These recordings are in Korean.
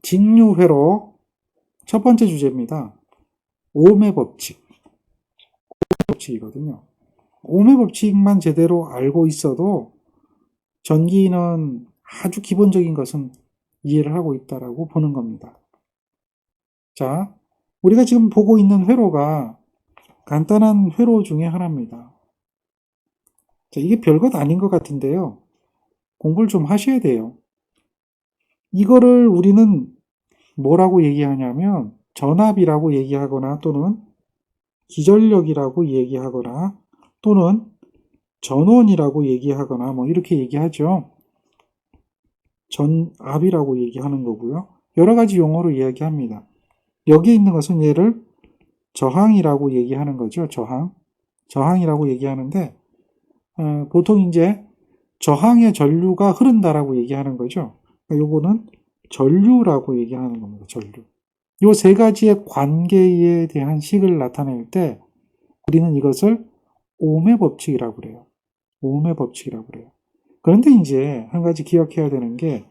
직류회로 첫 번째 주제입니다. 오음의 법칙이거든요. 오음의 법칙만 제대로 알고 있어도 전기는 아주 기본적인 것은 이해를 하고 있다라고 보는 겁니다. 자, 우리가 지금 보고 있는 회로가 간단한 회로 중에 하나입니다. 자, 이게 별것 아닌 것 같은데요. 공부를 좀 하셔야 돼요. 이거를 우리는 뭐라고 얘기하냐면 전압이라고 얘기하거나 또는 기전력이라고 얘기하거나 또는 전원이라고 얘기하거나 뭐 이렇게 얘기하죠. 전압이라고 얘기하는 거고요. 여러 가지 용어로 이야기합니다. 여기에 있는 것은 얘를 저항이라고 얘기하는 거죠. 저항이라고 얘기하는데 보통 이제 저항의 전류가 흐른다라고 얘기하는 거죠. 요거는 전류라고 얘기하는 겁니다. 전류. 요 세 가지의 관계에 대한 식을 나타낼 때 우리는 이것을 오음의 법칙이라고 그래요. 오음의 법칙이라고 그래요. 그런데 이제 한 가지 기억해야 되는 게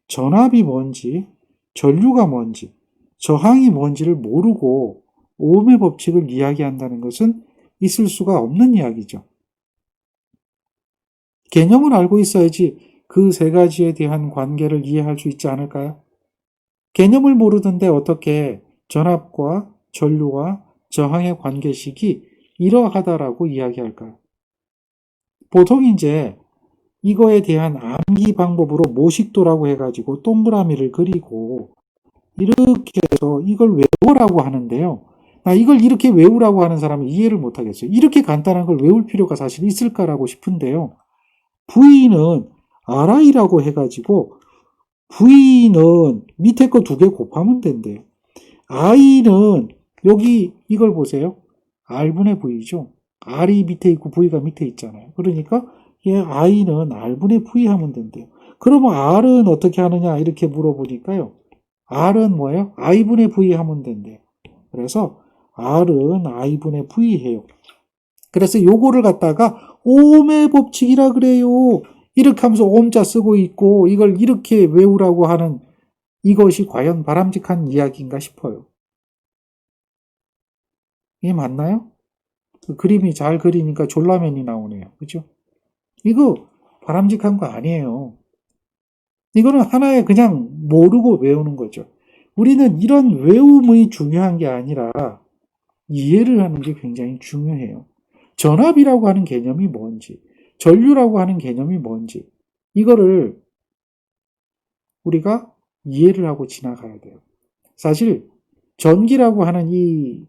전압이 뭔지, 전류가 뭔지, 저항이 뭔지를 모르고 오음의 법칙을 이야기한다는 것은 있을 수가 없는 이야기죠. 개념을 알고 있어야지 그 세 가지에 대한 관계를 이해할 수 있지 않을까요? 개념을 모르던데 어떻게 전압과 전류와 저항의 관계식이 이러하다라고 이야기할까요? 보통 이제 이거에 대한 암기 방법으로 모식도라고 해가지고 동그라미를 그리고 이렇게 해서 이걸 외우라고 하는데요. 이걸 이렇게 외우라고 하는 사람은 이해를 못하겠어요. 이렇게 간단한 걸 외울 필요가 사실 있을까라고 싶은데요. V는 RI라고 해가지고 V는 밑에 거 두 개 곱하면 된대요. I는 여기 이걸 보세요. R분의 V죠. R이 밑에 있고 V가 밑에 있잖아요. 그러니까 I는 R분의 V 하면 된대요. 그러면 R은 어떻게 하느냐 이렇게 물어보니까요. R은 뭐예요? I분의 V 하면 된대요. 그래서 R은 I분의 V 해요. 그래서 요거를 갖다가 오음의 법칙이라 그래요. 이렇게 하면서 오음자 쓰고 있고 이걸 이렇게 외우라고 하는 이것이 과연 바람직한 이야기인가 싶어요. 이게 맞나요? 그 그림이 잘 그리니까 졸라맨이 나오네요. 그죠? 이거 바람직한 거 아니에요. 이거는 하나의 그냥 모르고 외우는 거죠. 우리는 이런 외움이 중요한 게 아니라 이해를 하는 게 굉장히 중요해요. 전압이라고 하는 개념이 뭔지, 전류라고 하는 개념이 뭔지, 이거를 우리가 이해를 하고 지나가야 돼요. 사실 전기라고 하는 이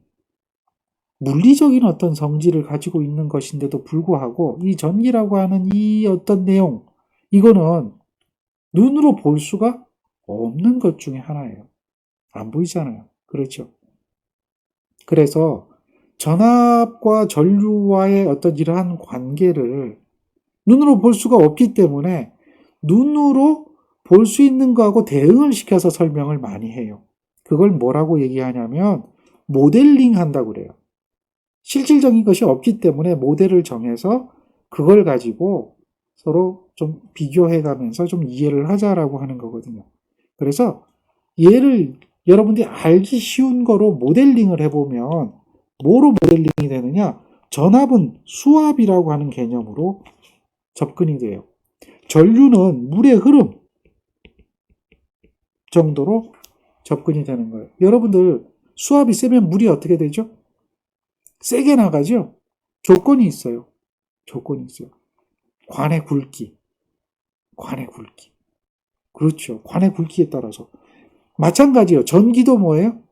물리적인 어떤 성질을 가지고 있는 것인데도 불구하고 이 전기라고 하는 이 어떤 내용, 이거는 눈으로 볼 수가 없는 것 중에 하나예요. 안 보이잖아요. 그렇죠? 그래서 전압과 전류와의 어떤 이러한 관계를 눈으로 볼 수가 없기 때문에 눈으로 볼 수 있는 거하고 대응을 시켜서 설명을 많이 해요. 그걸 뭐라고 얘기하냐면 모델링 한다고 그래요. 실질적인 것이 없기 때문에 모델을 정해서 그걸 가지고 서로 좀 비교해 가면서 좀 이해를 하자라고 하는 거거든요. 그래서 얘를 여러분들이 알기 쉬운 거로 모델링을 해보면 뭐로 모델링이 되느냐? 전압은 수압이라고 하는 개념으로 접근이 돼요. 전류는 물의 흐름 정도로 접근이 되는 거예요. 여러분들 수압이 세면 물이 어떻게 되죠? 세게 나가죠? 조건이 있어요. 조건이 있어요. 관의 굵기. 그렇죠. 관의 굵기에 따라서. 마찬가지요. 전기도 뭐예요?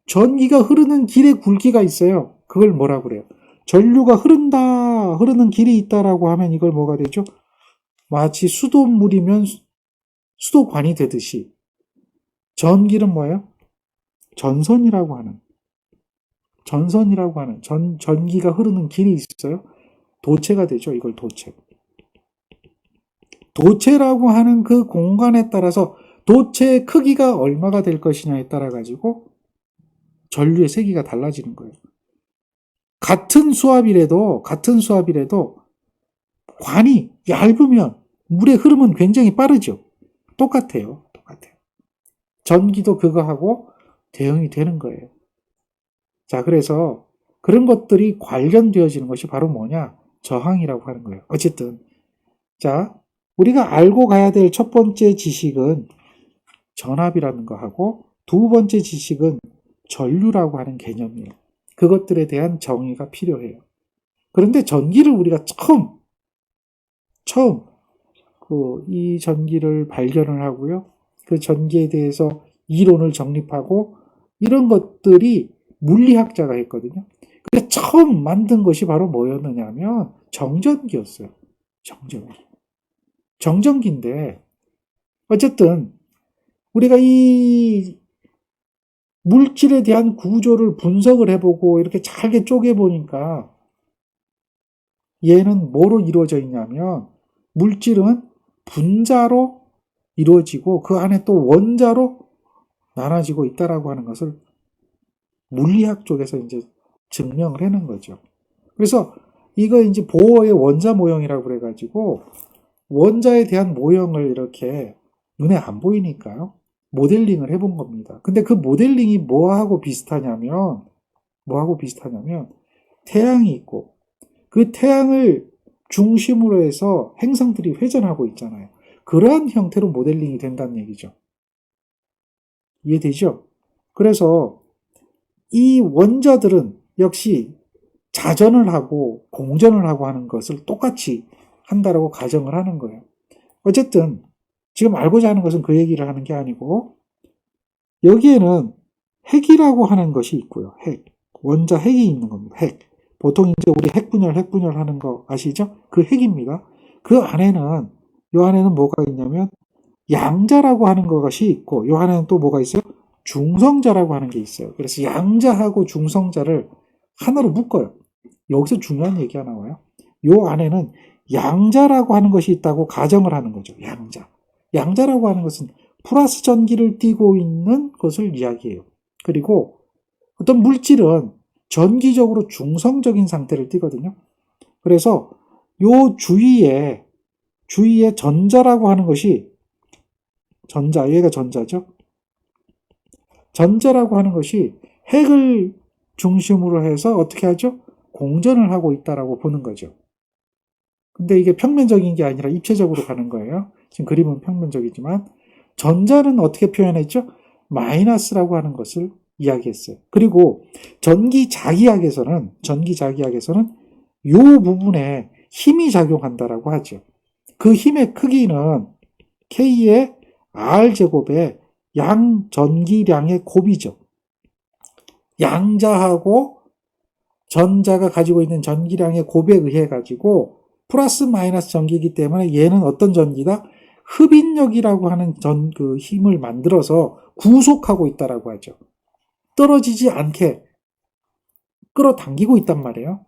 전기가 흐르는 길의 굵기가 있어요. 그걸 뭐라 그래요? 전류가 흐르는 길이 있다라고 하면 이걸 뭐가 되죠? 마치 수돗물이면 수도관이 되듯이 전기는 뭐예요? 전선이라고 하는 전기가 흐르는 길이 있어요. 도체가 되죠. 이걸 도체라고 하는 그 공간에 따라서 도체의 크기가 얼마가 될 것이냐에 따라 가지고 전류의 세기가 달라지는 거예요. 같은 수압이라도 관이 얇으면 물의 흐름은 굉장히 빠르죠. 똑같아요. 전기도 그거하고 대응이 되는 거예요. 자, 그래서 그런 것들이 관련되어지는 것이 바로 뭐냐? 저항이라고 하는 거예요. 어쨌든. 자, 우리가 알고 가야 될 첫 번째 지식은 전압이라는 거 하고 두 번째 지식은 전류라고 하는 개념이에요. 그것들에 대한 정의가 필요해요. 그런데 전기를 우리가 처음 이 전기를 발견을 하고요. 그 전기에 대해서 이론을 정립하고 이런 것들이 물리학자가 했거든요. 근데 처음 만든 것이 바로 뭐였느냐면 정전기였어요. 정전기인데 어쨌든 우리가 이 물질에 대한 구조를 분석을 해보고 이렇게 잘게 쪼개보니까 얘는 뭐로 이루어져 있냐면 물질은 분자로 이루어지고 그 안에 또 원자로 나눠지고 있다라고 하는 것을 물리학 쪽에서 이제 증명을 해놓은 거죠. 그래서 이거 이제 보어의 원자 모형이라고 그래가지고 원자에 대한 모형을 이렇게 눈에 안 보이니까요. 모델링을 해본 겁니다. 근데 그 모델링이 뭐하고 비슷하냐면 태양이 있고 그 태양을 중심으로 해서 행성들이 회전하고 있잖아요. 그러한 형태로 모델링이 된다는 얘기죠. 이해되죠? 그래서 이 원자들은 역시 자전을 하고 공전을 하고 하는 것을 똑같이 한다라고 가정을 하는 거예요. 어쨌든 지금 알고자 하는 것은 그 얘기를 하는 게 아니고 여기에는 핵이라고 하는 것이 있고요. 핵. 원자 핵이 있는 겁니다. 핵. 보통 이제 우리 핵분열 하는 거 아시죠? 그 핵입니다. 그 안에는 이 안에는 뭐가 있냐면 양자라고 하는 것이 있고 이 안에는 또 뭐가 있어요? 중성자라고 하는 게 있어요. 그래서 양자하고 중성자를 하나로 묶어요. 여기서 중요한 얘기가 나와요. 이 안에는 양자라고 하는 것이 있다고 가정을 하는 거죠. 양자라고 하는 것은 플러스 전기를 띠고 있는 것을 이야기해요. 그리고 어떤 물질은 전기적으로 중성적인 상태를 띠거든요. 그래서 요 주위에 전자라고 하는 것이 얘가 전자죠. 전자라고 하는 것이 핵을 중심으로 해서 어떻게 하죠? 공전을 하고 있다라고 보는 거죠. 근데 이게 평면적인 게 아니라 입체적으로 가는 거예요. 지금 그림은 평면적이지만 전자는 어떻게 표현했죠? 마이너스라고 하는 것을 이야기했어요. 그리고 전기자기학에서는 요 부분에 힘이 작용한다라고 하죠. 그 힘의 크기는 K의 R제곱의 양전기량의 곱이죠. 양자하고 전자가 가지고 있는 전기량의 곱에 의해 가지고 플러스 마이너스 전기이기 때문에 얘는 어떤 전기다? 흡인력이라고 하는 그 힘을 만들어서 구속하고 있다라고 하죠. 떨어지지 않게 끌어당기고 있단 말이에요.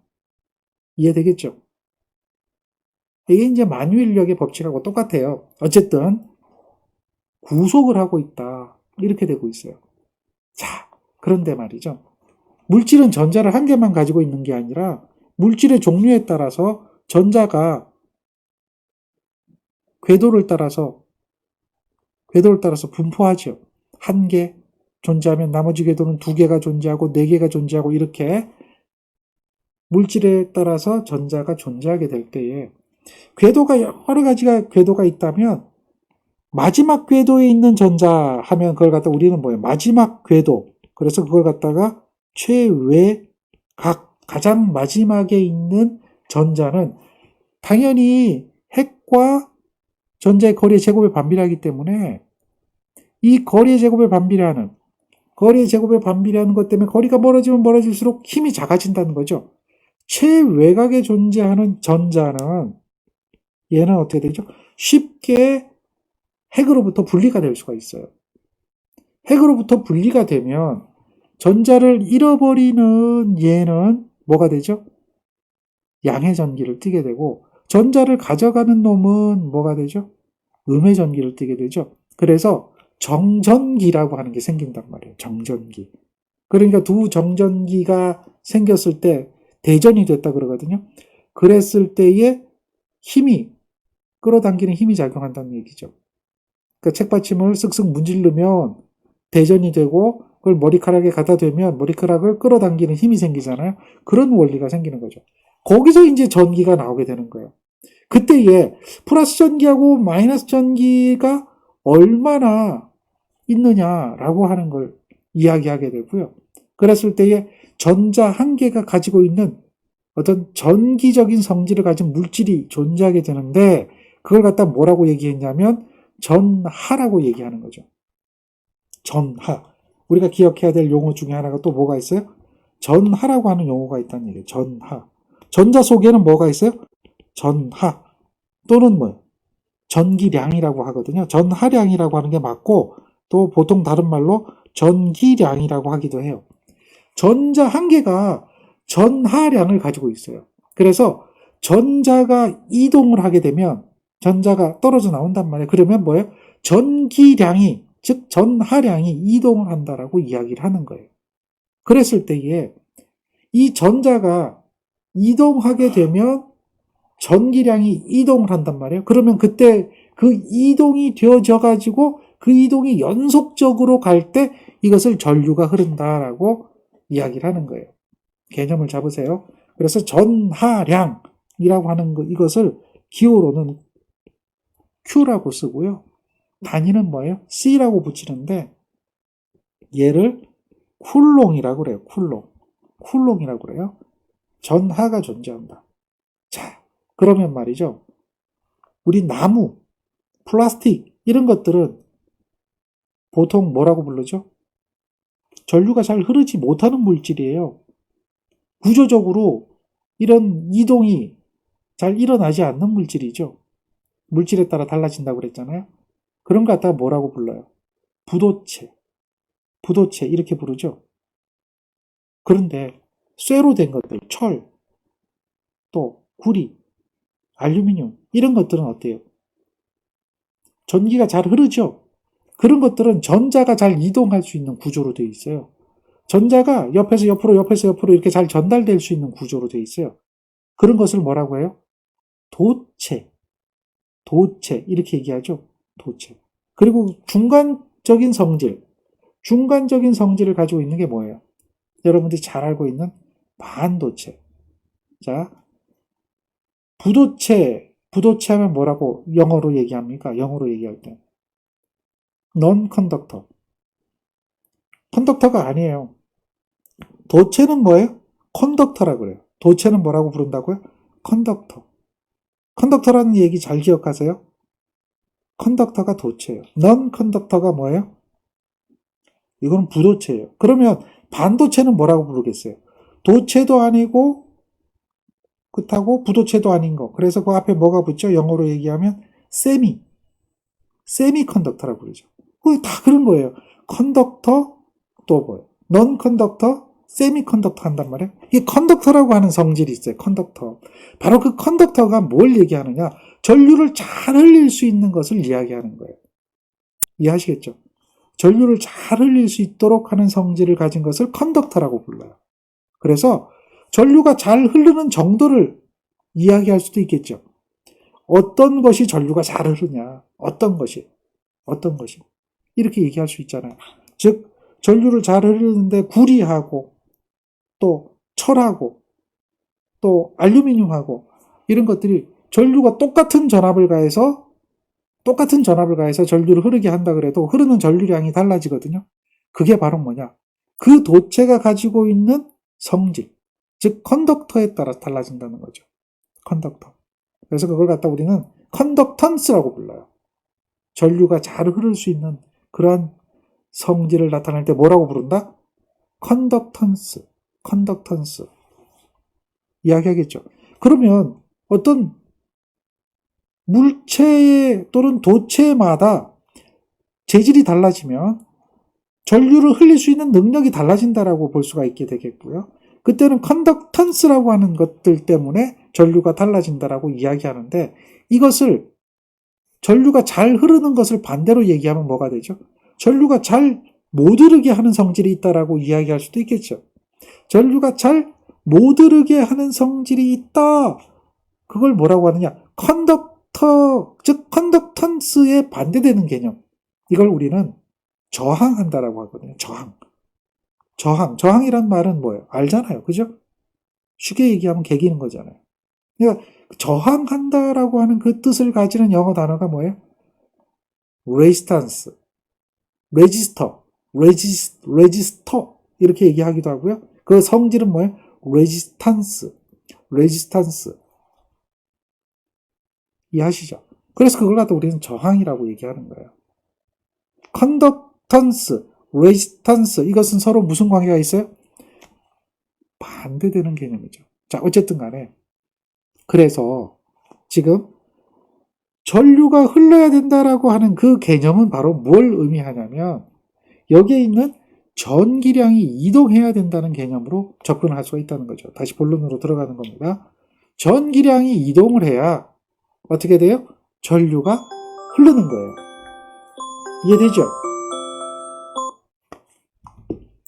이해되겠죠? 이게 이제 만유인력의 법칙하고 똑같아요. 어쨌든 구속을 하고 있다. 이렇게 되고 있어요. 자, 그런데 말이죠. 물질은 전자를 한 개만 가지고 있는 게 아니라 물질의 종류에 따라서 전자가 궤도를 따라서 분포하죠. 한 개 존재하면 나머지 궤도는 두 개가 존재하고 네 개가 존재하고 이렇게 물질에 따라서 전자가 존재하게 될 때에 궤도가 여러 가지가 궤도가 있다면 마지막 궤도에 있는 전자 하면 그걸 갖다 우리는 뭐예요? 마지막 궤도. 그래서 그걸 갖다가 가장 마지막에 있는 전자는 당연히 핵과 전자의 거리의 제곱에 반비례하기 때문에 이 거리의 제곱에 반비례하는 것 때문에 거리가 멀어지면 멀어질수록 힘이 작아진다는 거죠. 최외곽에 존재하는 전자는 얘는 어떻게 되죠? 쉽게 핵으로부터 분리가 될 수가 있어요. 핵으로부터 분리가 되면 전자를 잃어버리는 얘는 뭐가 되죠? 양의 전기를 띠게 되고 전자를 가져가는 놈은 뭐가 되죠? 음의 전기를 띠게 되죠. 그래서 정전기라고 하는 게 생긴단 말이에요. 정전기. 그러니까 두 정전기가 생겼을 때 대전이 됐다 그러거든요. 그랬을 때에 끌어당기는 힘이 작용한다는 얘기죠. 그러니까 책받침을 쓱쓱 문지르면 대전이 되고 그걸 머리카락에 갖다 대면 머리카락을 끌어당기는 힘이 생기잖아요. 그런 원리가 생기는 거죠. 거기서 이제 전기가 나오게 되는 거예요. 그때에 플러스 전기하고 마이너스 전기가 얼마나 있느냐라고 하는 걸 이야기하게 되고요. 그랬을 때에 전자 한 개가 가지고 있는 어떤 전기적인 성질을 가진 물질이 존재하게 되는데 그걸 갖다 뭐라고 얘기했냐면 전하라고 얘기하는 거죠. 전하. 우리가 기억해야 될 용어 중에 하나가 또 뭐가 있어요? 전하라고 하는 용어가 있다는 얘기예요. 전하. 전자 속에는 뭐가 있어요? 전하. 또는 뭐 전기량이라고 하거든요. 전하량이라고 하는 게 맞고 또 보통 다른 말로 전기량이라고 하기도 해요. 전자 한 개가 전하량을 가지고 있어요. 그래서 전자가 이동을 하게 되면 전자가 떨어져 나온단 말이에요. 그러면 뭐예요? 전기량이, 즉 전하량이 이동을 한다라고 이야기를 하는 거예요. 그랬을 때에 이 전자가 이동하게 되면 전기량이 이동을 한단 말이에요. 그러면 그때 그 이동이 되어져 가지고 그 이동이 연속적으로 갈 때 이것을 전류가 흐른다라고 이야기를 하는 거예요. 개념을 잡으세요. 그래서 전하량이라고 하는 거, 이것을 기호로는 Q라고 쓰고요. 단위는 뭐예요? C라고 붙이는데 얘를 쿨롱이라고 그래요. 쿨롱이라고 그래요. 전하가 존재한다. 자, 그러면 말이죠. 우리 나무, 플라스틱 이런 것들은 보통 뭐라고 부르죠? 전류가 잘 흐르지 못하는 물질이에요. 구조적으로 이런 이동이 잘 일어나지 않는 물질이죠. 물질에 따라 달라진다고 그랬잖아요. 그런 거 갖다가 뭐라고 불러요? 부도체 이렇게 부르죠. 그런데 쇠로 된 것들, 철, 또 구리, 알루미늄 이런 것들은 어때요? 전기가 잘 흐르죠. 그런 것들은 전자가 잘 이동할 수 있는 구조로 되어 있어요. 전자가 옆에서 옆으로 이렇게 잘 전달될 수 있는 구조로 되어 있어요. 그런 것을 뭐라고 해요? 도체 이렇게 얘기하죠. 도체. 그리고 중간적인 성질을 가지고 있는 게 뭐예요? 여러분들이 잘 알고 있는 반도체. 자, 부도체 하면 뭐라고 영어로 얘기합니까? 영어로 얘기할 때 non-conductor. 컨덕터가 아니에요. 도체는 뭐예요? 컨덕터라고 그래요. 도체는 뭐라고 부른다고요? 컨덕터. 컨덕터라는 얘기 잘 기억하세요. 컨덕터가 도체예요. non-conductor가 뭐예요? 이거는 부도체예요. 그러면 반도체는 뭐라고 부르겠어요? 도체도 아니고 그렇다고 부도체도 아닌 거. 그래서 그 앞에 뭐가 붙죠? 영어로 얘기하면 세미컨덕터라고 그러죠. 다 그런 거예요. 컨덕터 또 뭐예요? non 컨덕터, 세미컨덕터 한단 말이에요. 이 컨덕터라고 하는 성질이 있어요. 컨덕터. 바로 그 컨덕터가 뭘 얘기하느냐? 전류를 잘 흘릴 수 있는 것을 이야기하는 거예요. 이해하시겠죠? 전류를 잘 흘릴 수 있도록 하는 성질을 가진 것을 컨덕터라고 불러요. 그래서 전류가 잘 흐르는 정도를 이야기할 수도 있겠죠. 어떤 것이 전류가 잘 흐르냐? 어떤 것이 이렇게 얘기할 수 있잖아요. 즉 전류를 잘 흐르는데 구리하고 또 철하고 또 알루미늄하고 이런 것들이 전류가 똑같은 전압을 가해서 전류를 흐르게 한다 그래도 흐르는 전류량이 달라지거든요. 그게 바로 뭐냐? 그 도체가 가지고 있는 성질, 즉 컨덕터에 따라 달라진다는 거죠. 컨덕터. 그래서 그걸 갖다 우리는 컨덕턴스라고 불러요. 전류가 잘 흐를 수 있는 그러한 성질을 나타낼 때 뭐라고 부른다? 컨덕턴스. 이야기하겠죠. 그러면 어떤 물체 또는 도체마다 재질이 달라지면 전류를 흘릴 수 있는 능력이 달라진다라고 볼 수가 있게 되겠고요. 그때는 컨덕턴스라고 하는 것들 때문에 전류가 달라진다라고 이야기하는데 이것을 전류가 잘 흐르는 것을 반대로 얘기하면 뭐가 되죠? 전류가 잘 못 흐르게 하는 성질이 있다라고 이야기할 수도 있겠죠. 전류가 잘 못 흐르게 하는 성질이 있다. 그걸 뭐라고 하느냐? 컨덕터, 즉 컨덕턴스에 반대되는 개념. 이걸 우리는 저항한다라고 하거든요. 저항이란 말은 뭐예요? 알잖아요. 그죠? 쉽게 얘기하면 개기는 거잖아요. 그러니까 저항한다라고 하는 그 뜻을 가지는 영어 단어가 뭐예요? resistance, register 이렇게 얘기하기도 하고요. 그 성질은 뭐예요? resistance. 이해하시죠? 그래서 그걸 갖다 우리는 저항이라고 얘기하는 거예요. conductance, resistance 이것은 서로 무슨 관계가 있어요? 반대되는 개념이죠. 자, 어쨌든 간에 그래서 지금 전류가 흘러야 된다라고 하는 그 개념은 바로 뭘 의미하냐면 여기에 있는 전기량이 이동해야 된다는 개념으로 접근할 수가 있다는 거죠. 다시 본론으로 들어가는 겁니다. 전기량이 이동을 해야 어떻게 돼요? 전류가 흐르는 거예요. 이해되죠?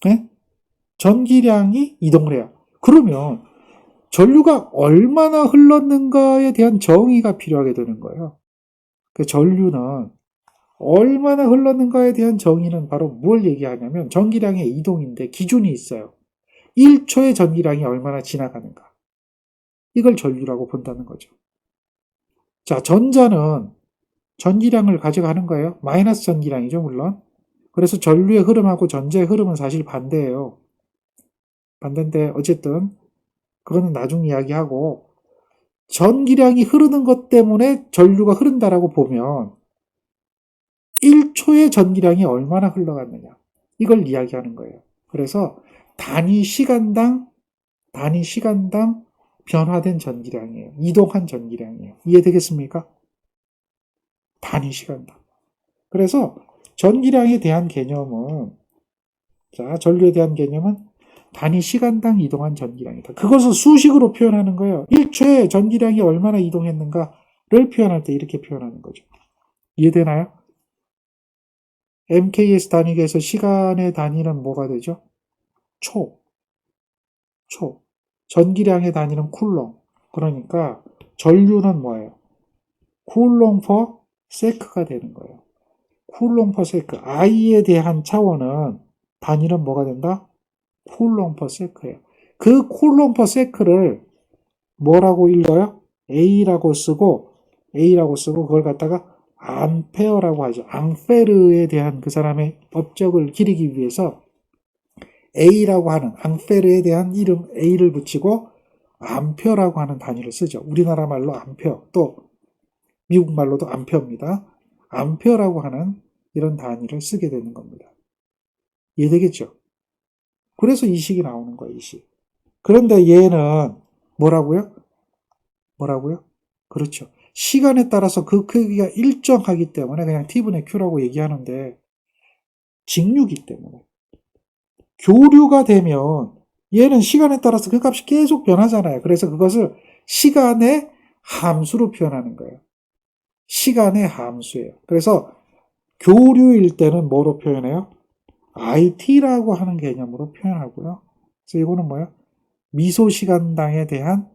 네? 전기량이 이동을 해야. 그러면 전류가 얼마나 흘렀는가에 대한 정의가 필요하게 되는 거예요. 그 전류는 얼마나 흘렀는가에 대한 정의는 바로 뭘 얘기하냐면 전기량의 이동인데 기준이 있어요. 1초의 전기량이 얼마나 지나가는가. 이걸 전류라고 본다는 거죠. 자, 전자는 전기량을 가져가는 거예요. 마이너스 전기량이죠, 물론. 그래서 전류의 흐름하고 전자의 흐름은 사실 반대예요. 반대인데 어쨌든 그거는 나중 이야기하고 전기량이 흐르는 것 때문에 전류가 흐른다라고 보면 1초의 전기량이 얼마나 흘러갔느냐. 이걸 이야기하는 거예요. 그래서 단위 시간당 변화된 전기량이에요. 이동한 전기량이에요. 이해되겠습니까? 단위 시간당. 그래서 전기량에 대한 개념은 전류에 대한 개념은 단위 시간당 이동한 전기량이다. 그것을 수식으로 표현하는 거예요. 1초에 전기량이 얼마나 이동했는가를 표현할 때 이렇게 표현하는 거죠. 이해되나요? MKS 단위계에서 시간의 단위는 뭐가 되죠? 초. 전기량의 단위는 쿨롱. 그러니까 전류는 뭐예요? 쿨롱 퍼 세크가 되는 거예요. 쿨롱 퍼 세크. I에 대한 차원은 단위는 뭐가 된다? 쿨롱 퍼 세크예요. 그 쿨롱 퍼 세크를 뭐라고 읽어요? A라고 쓰고 그걸 갖다가 암페어라고 하죠. 앙페르에 대한 그 사람의 업적을 기리기 위해서 A라고 하는 앙페르에 대한 이름 A를 붙이고 암페어라고 하는 단위를 쓰죠. 우리나라 말로 암페어, 또 미국 말로도 암페어입니다. 암페어라고 하는 이런 단위를 쓰게 되는 겁니다. 이해되겠죠? 그래서 이 식이 나오는 거예요, 이 식. 그런데 얘는 뭐라고요? 그렇죠. 시간에 따라서 그 크기가 일정하기 때문에 그냥 T분의 Q라고 얘기하는데 직류기 때문에 교류가 되면 얘는 시간에 따라서 그 값이 계속 변하잖아요. 그래서 그것을 시간의 함수로 표현하는 거예요. 시간의 함수예요. 그래서 교류일 때는 뭐로 표현해요? IT라고 하는 개념으로 표현하고요. 그래서 이거는 뭐예요? 미소 시간당에 대한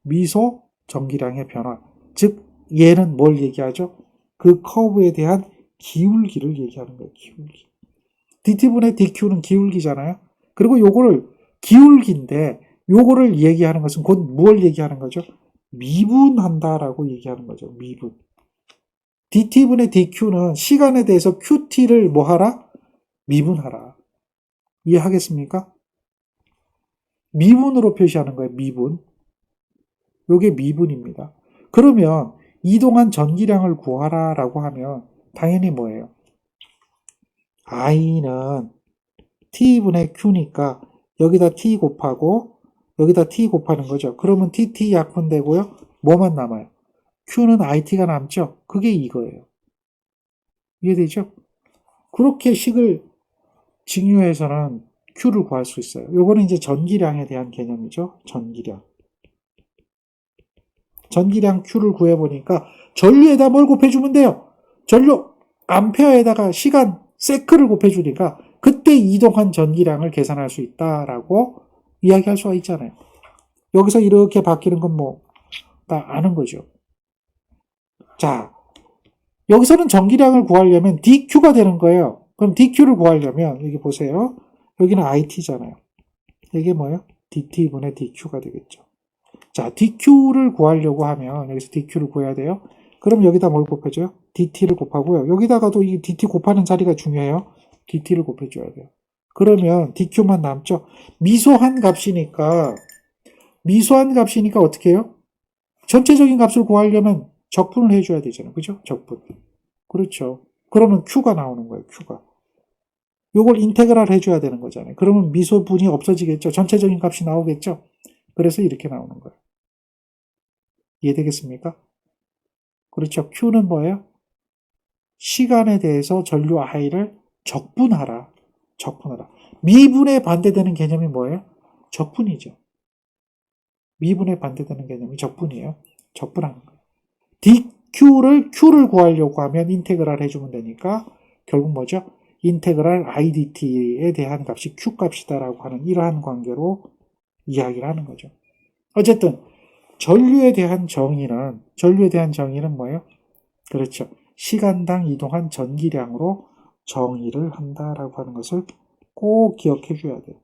미소 전기량의 변화. 즉 얘는 뭘 얘기하죠? 그 커브에 대한 기울기를 얘기하는 거예요. 기울기. dt분의 dq는 기울기잖아요. 그리고 요거를 기울기인데 요거를 얘기하는 것은 곧 무엇을 얘기하는 거죠? 미분한다라고 얘기하는 거죠. 미분. dt분의 dq는 시간에 대해서 qt를 뭐하라? 미분하라. 이해하겠습니까? 미분으로 표시하는 거예요. 미분. 요게 미분입니다. 그러면 이동한 전기량을 구하라라고 하면 당연히 뭐예요? I는 T분의 Q니까 여기다 T 곱하고 여기다 T 곱하는 거죠. 그러면 TT 약분되고요. 뭐만 남아요? Q는 IT가 남죠? 그게 이거예요. 이해되죠? 그렇게 식을 직류해서는 Q를 구할 수 있어요. 요거는 이제 전기량에 대한 개념이죠. 전기량 Q를 구해보니까 전류에다 뭘 곱해주면 돼요? 전류 암페어에다가 시간 세크를 곱해주니까 그때 이동한 전기량을 계산할 수 있다라고 이야기할 수가 있잖아요. 여기서 이렇게 바뀌는 건 뭐 다 아는 거죠. 자, 여기서는 전기량을 구하려면 dq가 되는 거예요. 그럼 DQ를 구하려면 여기 보세요. 여기는 IT잖아요. 이게 뭐예요? DT분의 DQ가 되겠죠. 자, DQ를 구하려고 하면 여기서 DQ를 구해야 돼요. 그럼 여기다 뭘 곱해줘요? DT를 곱하고요. 여기다가도 이 DT 곱하는 자리가 중요해요. DT를 곱해줘야 돼요. 그러면 DQ만 남죠. 미소한 값이니까 어떻게 해요? 전체적인 값을 구하려면 적분을 해줘야 되잖아요. 그죠? 적분. 그렇죠. 그러면 Q가 나오는 거예요. Q가. 요걸 인테그랄 해줘야 되는 거잖아요. 그러면 미소분이 없어지겠죠. 전체적인 값이 나오겠죠. 그래서 이렇게 나오는 거예요. 이해되겠습니까? 그렇죠. Q는 뭐예요? 시간에 대해서 전류 I를 적분하라. 미분에 반대되는 개념이 뭐예요? 적분이죠. 미분에 반대되는 개념이 적분이에요. 적분하는 거예요. Q를 구하려고 하면 인테그랄 해주면 되니까 결국 뭐죠? 인테그랄 IDT에 대한 값이 Q값이다라고 하는 이러한 관계로 이야기를 하는 거죠. 어쨌든 전류에 대한 정의는 뭐예요? 그렇죠. 시간당 이동한 전기량으로 정의를 한다라고 하는 것을 꼭 기억해 줘야 돼요.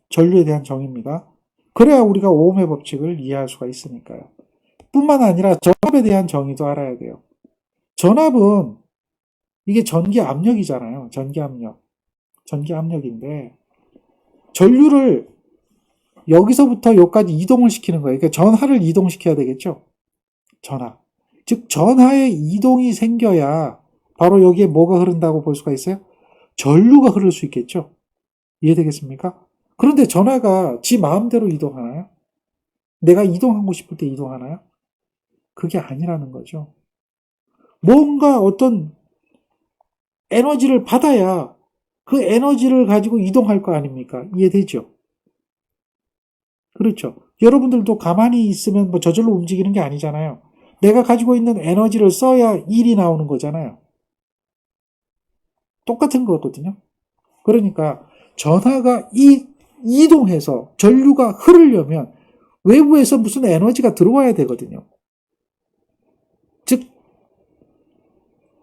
전류에 대한 정의입니다. 그래야 우리가 오음의 법칙을 이해할 수가 있으니까요. 뿐만 아니라 전압에 대한 정의도 알아야 돼요. 전압은 이게 전기 압력이잖아요. 전기 압력인데 전류를 여기서부터 여기까지 이동을 시키는 거예요. 그러니까 전하를 이동시켜야 되겠죠. 전하. 즉 전하의 이동이 생겨야 바로 여기에 뭐가 흐른다고 볼 수가 있어요? 전류가 흐를 수 있겠죠. 이해되겠습니까? 그런데 전하가 지 마음대로 이동하나요? 내가 이동하고 싶을 때 이동하나요? 그게 아니라는 거죠. 뭔가 어떤 에너지를 받아야 그 에너지를 가지고 이동할 거 아닙니까? 이해되죠? 그렇죠. 여러분들도 가만히 있으면 뭐 저절로 움직이는 게 아니잖아요. 내가 가지고 있는 에너지를 써야 일이 나오는 거잖아요. 똑같은 거거든요. 그러니까 전하가 이동해서 전류가 흐르려면 외부에서 무슨 에너지가 들어와야 되거든요. 즉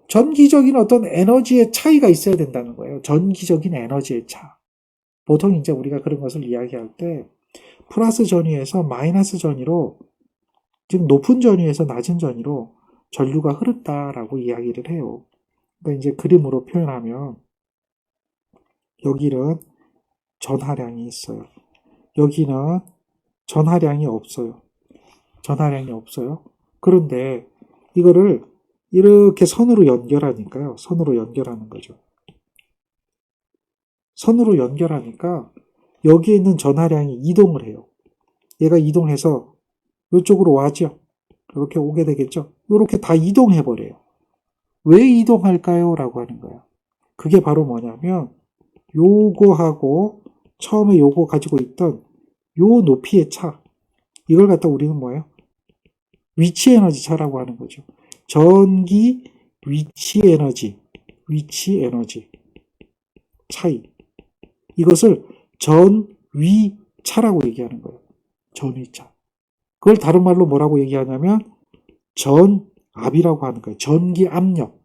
전기적인 어떤 에너지의 차이가 있어야 된다는 거예요. 전기적인 에너지의 차. 보통 이제 우리가 그런 것을 이야기할 때 플러스 전위에서 마이너스 전위로, 즉 높은 전위에서 낮은 전위로 전류가 흐른다라고 이야기를 해요. 그러니까 이제 그림으로 표현하면 여기는 전하량이 있어요. 여기는 전하량이 없어요. 그런데 이거를 이렇게 선으로 연결하니까요. 선으로 연결하는 거죠. 선으로 연결하니까 여기에 있는 전하량이 이동을 해요. 얘가 이동해서 이쪽으로 와죠. 이렇게 오게 되겠죠. 이렇게 다 이동해버려요. 왜 이동할까요? 라고 하는 거예요. 그게 바로 뭐냐면 요거하고 처음에 요거 가지고 있던 요 높이의 차, 이걸 갖다 우리는 뭐예요? 위치 에너지 차라고 하는 거죠. 전기 위치 에너지 차이. 이것을 전위차라고 얘기하는 거예요. 전위차. 그걸 다른 말로 뭐라고 얘기하냐면 전압이라고 하는 거예요. 전기 압력.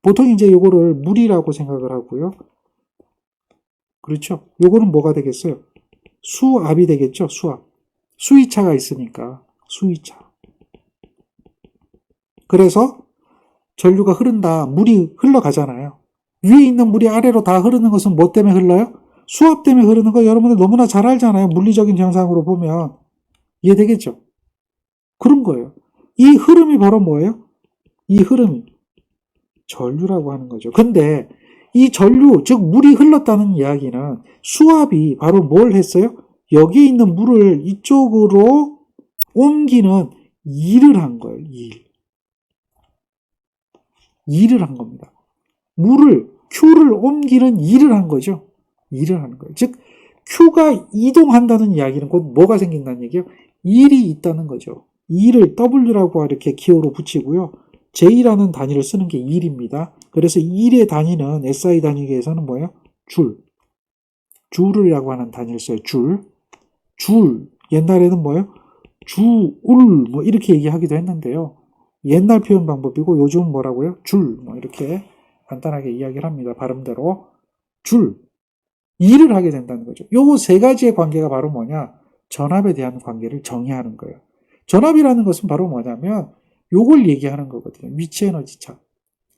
보통 이제 요거를 물이라고 생각을 하고요. 그렇죠? 요거는 뭐가 되겠어요? 수압이 되겠죠? 수압. 수위차가 있으니까 수위차. 그래서 전류가 흐른다. 물이 흘러가잖아요. 위에 있는 물이 아래로 다 흐르는 것은 뭐 때문에 흘러요? 수압 때문에 흐르는 거 여러분들 너무나 잘 알잖아요. 물리적인 현상으로 보면. 이해되겠죠? 그런 거예요. 이 흐름이 바로 뭐예요? 이 흐름이 전류라고 하는 거죠. 근데 이 전류, 즉 물이 흘렀다는 이야기는 수압이 바로 뭘 했어요? 여기 있는 물을 이쪽으로 옮기는 일을 한 거예요. 일을 한 겁니다. Q를 옮기는 일을 한 거죠. 일을 하는 거예요. 즉 Q가 이동한다는 이야기는 곧 뭐가 생긴다는 얘기예요? 일이 있다는 거죠. 일을 W라고 이렇게 기호로 붙이고요. J라는 단위를 쓰는 게 일입니다. 그래서 일의 단위는 SI 단위계에서는 뭐예요? 줄이라고 하는 단위를 써요. 줄. 옛날에는 뭐예요? 주울 뭐 이렇게 얘기하기도 했는데요. 옛날 표현 방법이고 요즘은 뭐라고요? 줄, 뭐 이렇게 간단하게 이야기를 합니다. 발음대로 줄, 일을 하게 된다는 거죠. 요거 세 가지의 관계가 바로 뭐냐? 전압에 대한 관계를 정의하는 거예요. 전압이라는 것은 바로 뭐냐면 요걸 얘기하는 거거든요. 위치 에너지 차.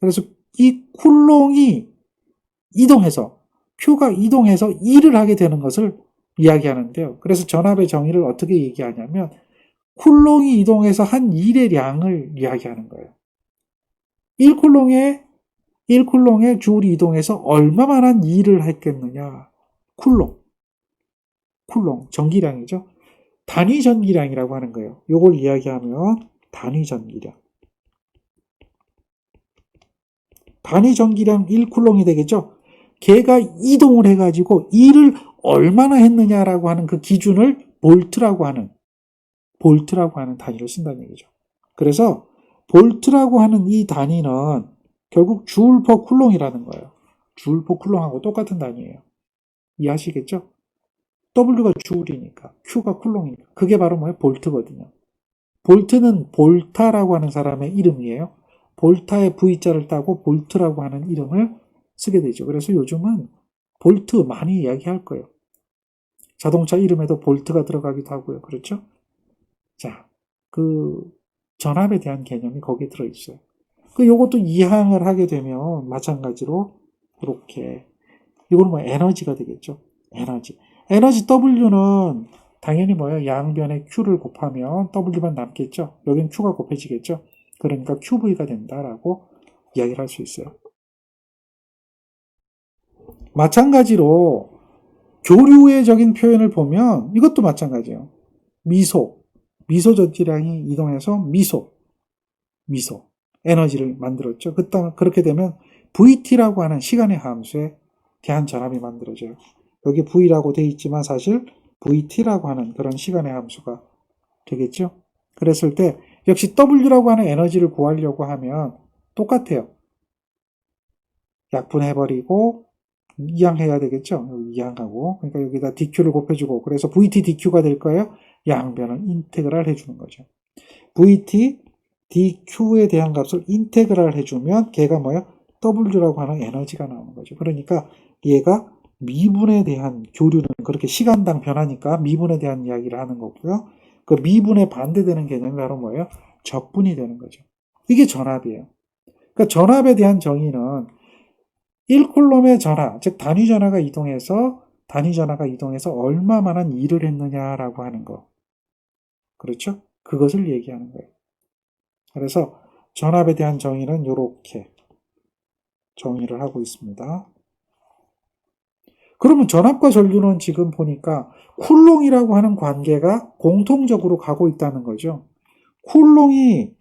그래서 이 쿨롱이 이동해서 Q가 이동해서 일을 하게 되는 것을 이야기하는데요. 그래서 전압의 정의를 어떻게 얘기하냐면 쿨롱이 이동해서 한 일의 양을 이야기하는 거예요. 1쿨롱에 줄이 이동해서 얼마만한 일을 했겠느냐. 쿨롱, 전기량이죠. 단위 전기량이라고 하는 거예요. 요걸 이야기하면 단위 전기량. 단위 전기량 1쿨롱이 되겠죠. 걔가 이동을 해가지고 일을 얼마나 했느냐라고 하는 그 기준을 볼트라고 하는 단위로 쓴다는 얘기죠. 그래서 볼트라고 하는 이 단위는 결국 줄 퍼 쿨롱이라는 거예요. 줄 퍼 쿨롱하고 똑같은 단위예요. 이해하시겠죠? W가 줄이니까 Q가 쿨롱이니까 그게 바로 뭐예요? 볼트거든요. 볼트는 볼타라고 하는 사람의 이름이에요. 볼타의 V자를 따고 볼트라고 하는 이름을 쓰게 되죠. 그래서 요즘은 볼트 많이 이야기할 거예요. 자동차 이름에도 볼트가 들어가기도 하고요. 그렇죠? 자, 그 전압에 대한 개념이 거기에 들어있어요. 요것도 이항을 하게 되면 마찬가지로 이렇게 이거는 뭐 에너지가 되겠죠. 에너지 W는 당연히 뭐예요? 양변에 Q를 곱하면 W만 남겠죠. 여긴 Q가 곱해지겠죠. 그러니까 QV가 된다라고 이야기를 할 수 있어요. 마찬가지로 교류의적인 표현을 보면 이것도 마찬가지예요. 미소 전지량이 이동해서 미소 에너지를 만들었죠. 그렇게 되면 VT라고 하는 시간의 함수에 대한 전압이 만들어져요. 여기 V라고 되어 있지만 사실 VT라고 하는 그런 시간의 함수가 되겠죠. 그랬을 때 역시 W라고 하는 에너지를 구하려고 하면 똑같아요. 약분해버리고 이항해야 되겠죠. 이항하고 그러니까 여기다 DQ를 곱해주고 그래서 VT DQ가 될 거예요. 양변을 인테그랄 해주는 거죠. VT DQ에 대한 값을 인테그랄 해주면 걔가 뭐예요? W라고 하는 에너지가 나오는 거죠. 그러니까 얘가 미분에 대한 교류는 그렇게 시간당 변하니까 미분에 대한 이야기를 하는 거고요. 그 미분에 반대되는 개념이 바로 뭐예요? 적분이 되는 거죠. 이게 전압이에요. 그러니까 전압에 대한 정의는 1쿨롬의 전하, 즉 단위 전하가 이동해서 얼마만한 일을 했느냐라고 하는 거. 그렇죠? 그것을 얘기하는 거예요. 그래서 전압에 대한 정의는 이렇게 정의를 하고 있습니다. 그러면 전압과 전류는 지금 보니까 쿨롱이라고 하는 관계가 공통적으로 가고 있다는 거죠. 쿨롱이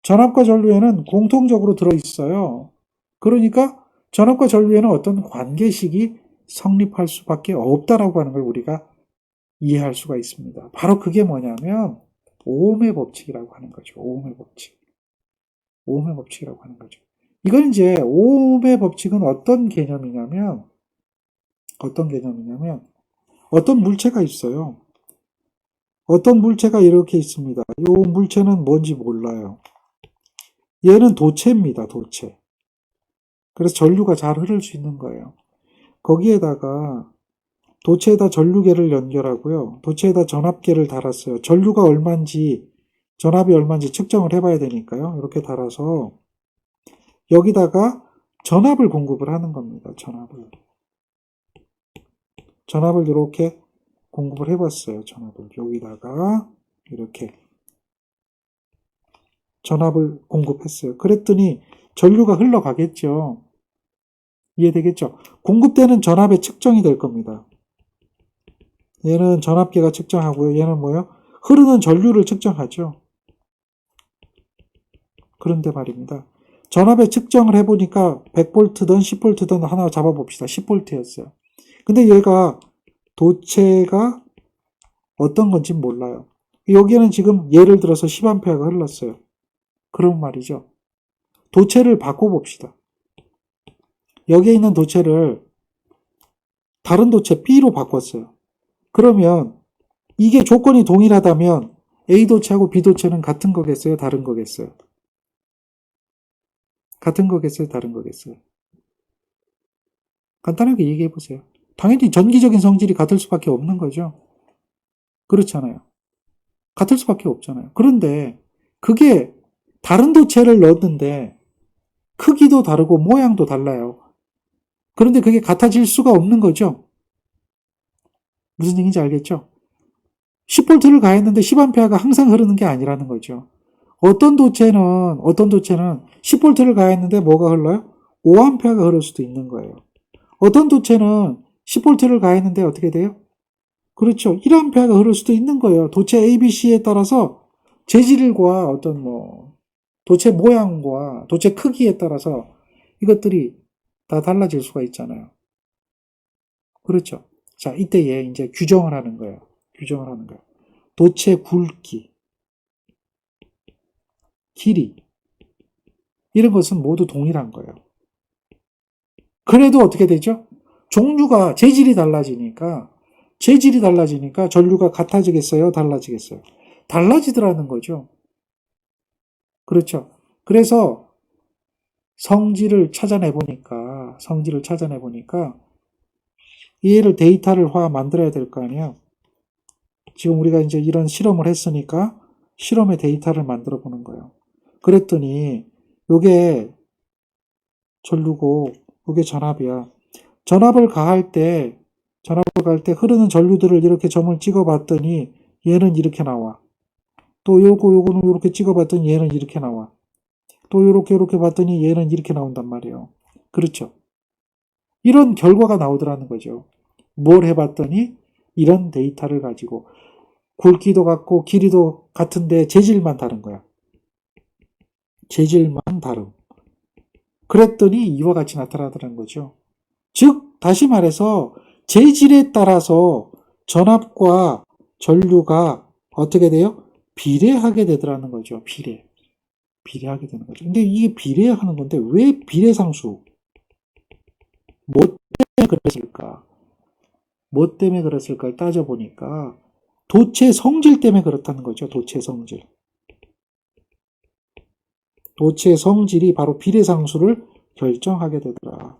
전압과 전류에는 공통적으로 들어있어요. 그러니까 전압과 전류에는 어떤 관계식이 성립할 수밖에 없다라고 하는 걸 우리가 이해할 수가 있습니다. 바로 그게 뭐냐면 오음의 법칙이라고 하는 거죠. 오음의 법칙이라고 하는 거죠. 이건 이제 오음의 법칙은 어떤 개념이냐면 어떤 물체가 있어요. 어떤 물체가 이렇게 있습니다. 이 물체는 뭔지 몰라요. 얘는 도체입니다. 도체. 그래서 전류가 잘 흐를 수 있는 거예요. 거기에다가 도체에다 전류계를 연결하고요. 도체에다 전압계를 달았어요. 전류가 얼마인지 전압이 얼마인지 측정을 해봐야 되니까요. 이렇게 달아서 여기다가 전압을 공급을 하는 겁니다. 전압을 이렇게 공급을 해봤어요. 전압을 여기다가 이렇게 전압을 공급했어요. 그랬더니 전류가 흘러가겠죠. 이해되겠죠? 공급되는 전압의 측정이 될 겁니다. 얘는 전압계가 측정하고요. 얘는 뭐예요? 흐르는 전류를 측정하죠. 그런데 말입니다. 전압의 측정을 해보니까 100V든 10V든 하나 잡아봅시다. 10V였어요. 근데 얘가 도체가 어떤 건지 몰라요. 여기에는 지금 예를 들어서 10A가 흘렀어요. 그런 말이죠. 도체를 바꿔봅시다. 여기에 있는 도체를 다른 도체 B로 바꿨어요. 그러면 이게 조건이 동일하다면 A 도체하고 B 도체는 같은 거겠어요? 다른 거겠어요? 같은 거겠어요? 다른 거겠어요? 간단하게 얘기해 보세요. 당연히 전기적인 성질이 같을 수밖에 없는 거죠. 그렇잖아요. 같을 수밖에 없잖아요. 그런데 그게 다른 도체를 넣었는데 크기도 다르고 모양도 달라요. 그런데 그게 같아질 수가 없는 거죠. 무슨 얘기인지 알겠죠? 10V를 가했는데 10A가 항상 흐르는 게 아니라는 거죠. 어떤 도체는 10V를 가했는데 뭐가 흘러요? 5A가 흐를 수도 있는 거예요. 어떤 도체는 10V를 가했는데 어떻게 돼요? 그렇죠. 1A가 흐를 수도 있는 거예요. 도체 ABC에 따라서 재질과 도체 모양과 도체 크기에 따라서 이것들이 다 달라질 수가 있잖아요. 그렇죠. 자, 이때에 이제 규정을 하는 거예요. 규정을 하는 거예요. 도체 굵기, 길이, 이런 것은 모두 동일한 거예요. 그래도 어떻게 되죠? 재질이 달라지니까 전류가 같아지겠어요? 달라지겠어요? 달라지더라는 거죠. 그렇죠. 그래서 성질을 찾아내보니까 얘를 데이터를 만들어야 될 거 아니에요. 지금 우리가 이제 이런 실험을 했으니까 실험의 데이터를 만들어 보는 거예요. 그랬더니 요게 전류고 요게 전압이야. 전압을 가할 때 흐르는 전류들을 이렇게 점을 찍어 봤더니 얘는 이렇게 나와. 또 요거는 이렇게 찍어 봤더니 얘는 이렇게 나와. 또 요렇게 봤더니 얘는 이렇게 나온단 말이에요. 그렇죠. 이런 결과가 나오더라는 거죠. 뭘 해봤더니 이런 데이터를 가지고 굵기도 같고 길이도 같은데 재질만 다른 거야. 재질만 다름. 그랬더니 이와 같이 나타나더라는 거죠. 즉 다시 말해서 재질에 따라서 전압과 전류가 어떻게 돼요? 비례하게 되더라는 거죠. 비례하게 되는 거죠. 근데 이게 비례하는 건데 왜 비례상수? 뭐 때문에 그랬을까? 뭐 때문에 그랬을까를 따져보니까 도체 성질 때문에 그렇다는 거죠. 도체 성질. 도체 성질이 바로 비례상수를 결정하게 되더라.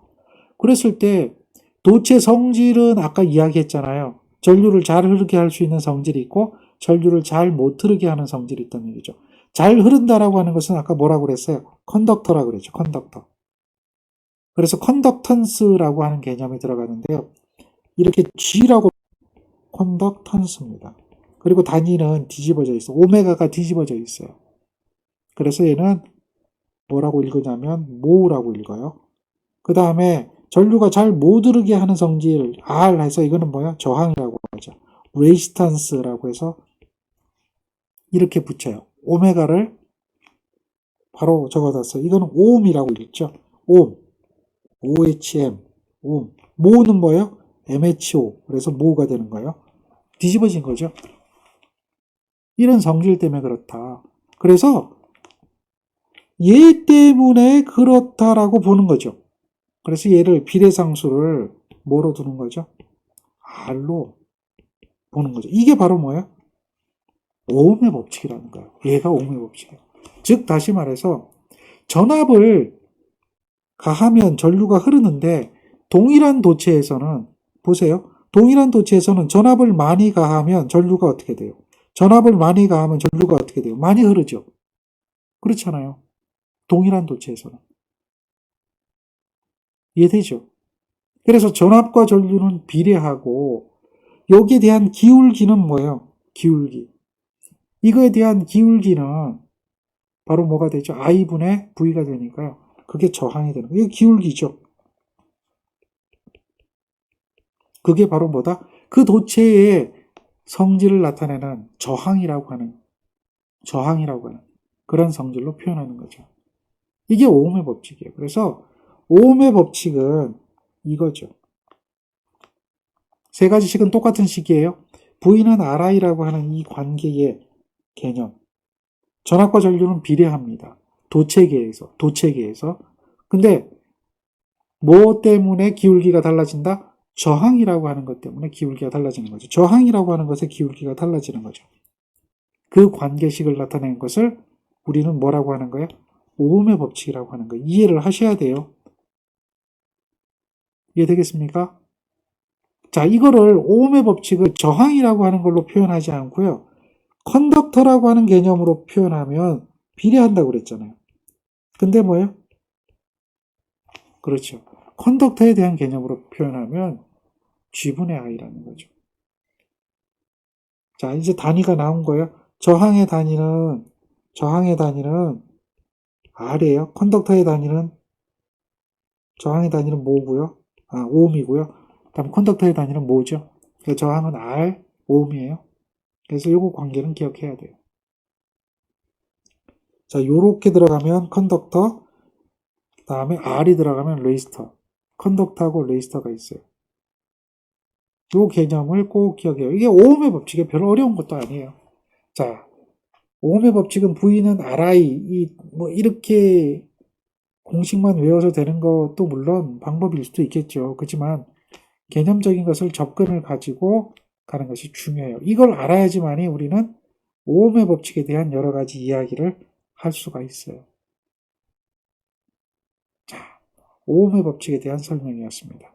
그랬을 때 도체 성질은 아까 이야기했잖아요. 전류를 잘 흐르게 할 수 있는 성질이 있고 전류를 잘 못 흐르게 하는 성질이 있다는 얘기죠. 잘 흐른다라고 하는 것은 아까 뭐라고 그랬어요? 컨덕터라고 그랬죠. 컨덕터. 그래서 컨덕턴스라고 하는 개념이 들어가는데요. 이렇게 G라고 컨덕턴스입니다. 그리고 단위는 뒤집어져 있어. 오메가가 뒤집어져 있어요. 그래서 얘는 뭐라고 읽으냐면 모라고 읽어요. 그 다음에 전류가 잘 못 흐르게 하는 성질 R 해서 이거는 뭐야? 저항이라고 하죠. 레지스탄스라고 해서 이렇게 붙여요. 오메가를 바로 적어놨어요. 이거는 오음이라고 읽죠. 오음, OHM, 오음. 모는 뭐예요? MHO. 그래서 모가 되는 거예요. 뒤집어진 거죠. 이런 성질 때문에 그렇다. 그래서 얘 때문에 그렇다라고 보는 거죠. 그래서 얘를 비례상수를 뭐로 두는 거죠? R로 보는 거죠. 이게 바로 뭐예요? 오음의 법칙이라는 거예요. 얘가 오음의 법칙이에요. 즉 다시 말해서 전압을 가하면 전류가 흐르는데 동일한 도체에서는 보세요. 동일한 도체에서는 전압을 많이 가하면 전류가 어떻게 돼요? 전압을 많이 가하면 전류가 어떻게 돼요? 많이 흐르죠. 그렇잖아요. 동일한 도체에서는. 이해되죠? 그래서 전압과 전류는 비례하고 여기에 대한 기울기는 뭐예요? 기울기. 이거에 대한 기울기는 바로 뭐가 되죠? I분의 V가 되니까요. 그게 저항이 되는 거예요. 이게 기울기죠. 그게 바로 뭐다? 그 도체의 성질을 나타내는 저항이라고 하는 그런 성질로 표현하는 거죠. 이게 오음의 법칙이에요. 그래서 오음의 법칙은 이거죠. 세 가지 식은 똑같은 식이에요. V는 RI라고 하는 이 관계의 개념. 전압과 전류는 비례합니다. 도체계에서. 근데 뭐 때문에 기울기가 달라진다? 저항이라고 하는 것 때문에 기울기가 달라지는 거죠. 저항이라고 하는 것에 기울기가 달라지는 거죠. 그 관계식을 나타낸 것을 우리는 뭐라고 하는 거예요? 오음의 법칙이라고 하는 거예요. 이해를 하셔야 돼요. 이해되겠습니까? 자, 이거를 오음의 법칙을 저항이라고 하는 걸로 표현하지 않고요. 컨덕터라고 하는 개념으로 표현하면 비례한다고 그랬잖아요. 근데 뭐예요? 그렇죠. 컨덕터에 대한 개념으로 표현하면 G분의 I라는 거죠. 자, 이제 단위가 나온 거예요. 저항의 단위는 R이에요. 컨덕터의 단위는, 저항의 단위는 뭐고요? 오음이고요. 다음 컨덕터의 단위는 뭐죠? 저항은 R, 오음이에요. 그래서 요거 관계는 기억해야 돼요. 자, 요렇게 들어가면 컨덕터, 다음에 R이 들어가면 레지스터. 컨덕터하고 레지스터가 있어요. 요 개념을 꼭 기억해요. 이게 오음의 법칙에 별로 어려운 것도 아니에요. 자, 오음의 법칙은 V는 RI, 이렇게 공식만 외워서 되는 것도 물론 방법일 수도 있겠죠. 그렇지만 개념적인 것을 접근을 가지고 가는 것이 중요해요. 이걸 알아야지만이 우리는 오음의 법칙에 대한 여러 가지 이야기를 할 수가 있어요. 자, 오음의 법칙에 대한 설명이었습니다.